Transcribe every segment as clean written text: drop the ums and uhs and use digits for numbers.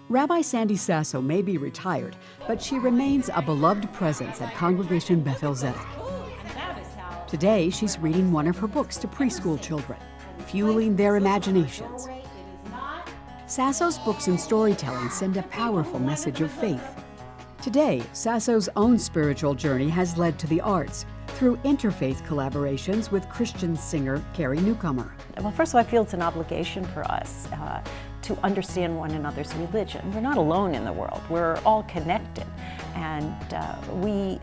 Rabbi Sandy Sasso may be retired, but she remains a beloved presence at Congregation Beth-El Zedeck. Today, she's reading one of her books to preschool children, fueling their imaginations. Sasso's books and storytelling send a powerful message of faith. Today, Sasso's own spiritual journey has led to the arts through interfaith collaborations with Christian singer Carrie Newcomer. Well, first of all, I feel it's an obligation for us to understand one another's religion. We're not alone in the world. We're all connected. And we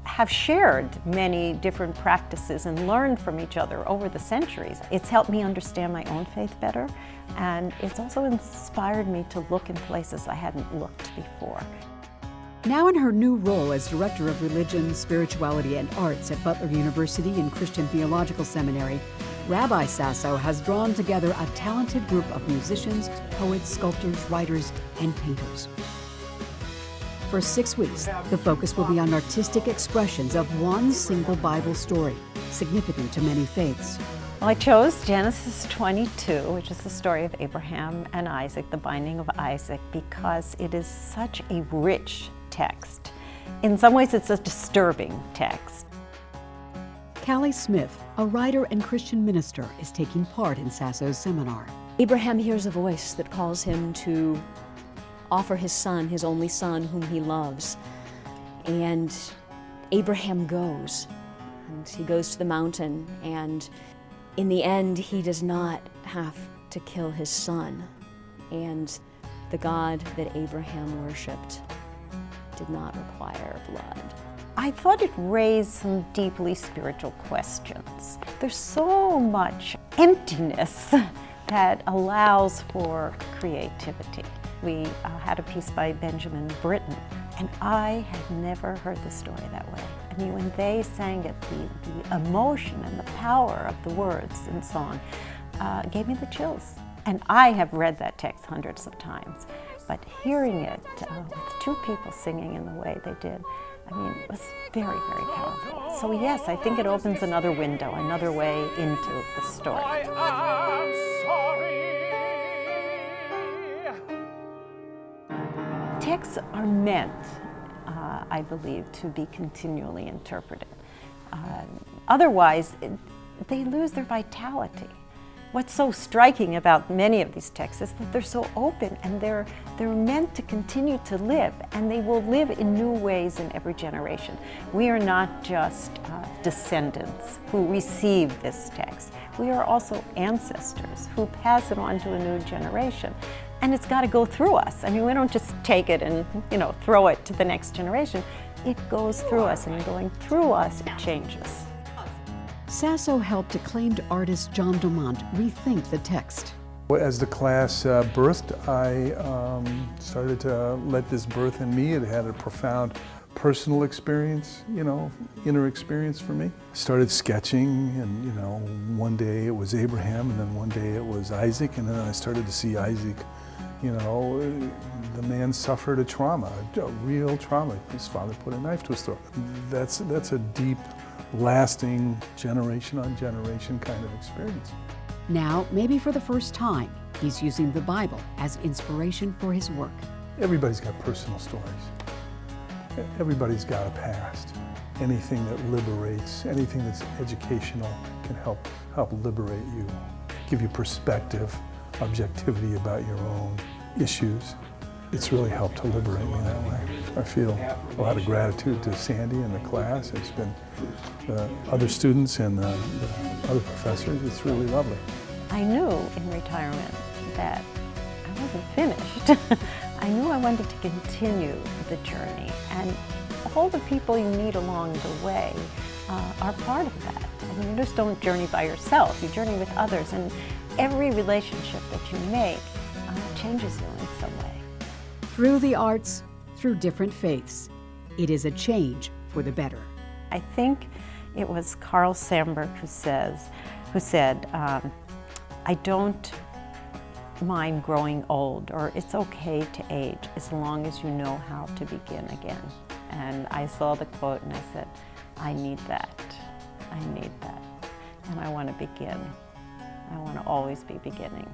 have shared many different practices and learned from each other over the centuries. It's helped me understand my own faith better, and it's also inspired me to look in places I hadn't looked before. Now in her new role as Director of Religion, Spirituality, and Arts at Butler University and Christian Theological Seminary, Rabbi Sasso has drawn together a talented group of musicians, poets, sculptors, writers, and painters. For 6 weeks, the focus will be on artistic expressions of one single Bible story, significant to many faiths. Well, I chose Genesis 22, which is the story of Abraham and Isaac, the binding of Isaac, because it is such a rich text. In some ways, it's a disturbing text. Callie Smith, a writer and Christian minister, is taking part in Sasso's seminar. Abraham hears a voice that calls him to offer his son, his only son, whom he loves. And Abraham goes, and he goes to the mountain, and in the end, he does not have to kill his son. And the God that Abraham worshipped did not require blood. I thought it raised some deeply spiritual questions. There's so much emptiness that allows for creativity. We had a piece by Benjamin Britten, and I had never heard the story that way. I mean, when they sang it, the emotion and the power of the words in song gave me the chills. And I have read that text hundreds of times, but hearing it with two people singing in the way they did, I mean, it was very, very powerful. So yes, I think it opens another window, another way into the story. I am sorry. Texts are meant, I believe, to be continually interpreted. Otherwise, they lose their vitality. What's so striking about many of these texts is that they're so open, and they're meant to continue to live, and they will live in new ways in every generation. We are not just descendants who receive this text. We are also ancestors who pass it on to a new generation. And it's got to go through us. I mean, we don't just take it and, throw it to the next generation. It goes through us, and going through us, it changes. Sasso helped acclaimed artist John Dumont rethink the text. As the class birthed, I started to let this birth in me. It had a profound personal experience, inner experience for me. Started sketching, and one day it was Abraham, and then one day it was Isaac, and then I started to see Isaac. The man suffered a trauma, a real trauma. His father put a knife to his throat. That's a deep, lasting, generation on generation kind of experience. Now, maybe for the first time, he's using the Bible as inspiration for his work. Everybody's got personal stories. Everybody's got a past. Anything that liberates, anything that's educational can help liberate you, give you perspective, objectivity about your own issues. It's really helped to liberate me that way. I feel a lot of gratitude to Sandy and the class. It's been the other students and the other professors. It's really lovely. I knew in retirement that I wasn't finished. I knew I wanted to continue the journey, and all the people you meet along the way are part of that. I mean, you just don't journey by yourself, you journey with others, and every relationship that you make changes you in some way. Through the arts, through different faiths, it is a change for the better. I think it was Carl Sandburg who said, I don't mind growing old, or it's okay to age as long as you know how to begin again. And I saw the quote and I said, I need that. I need that. And I want to begin. I want to always be beginning.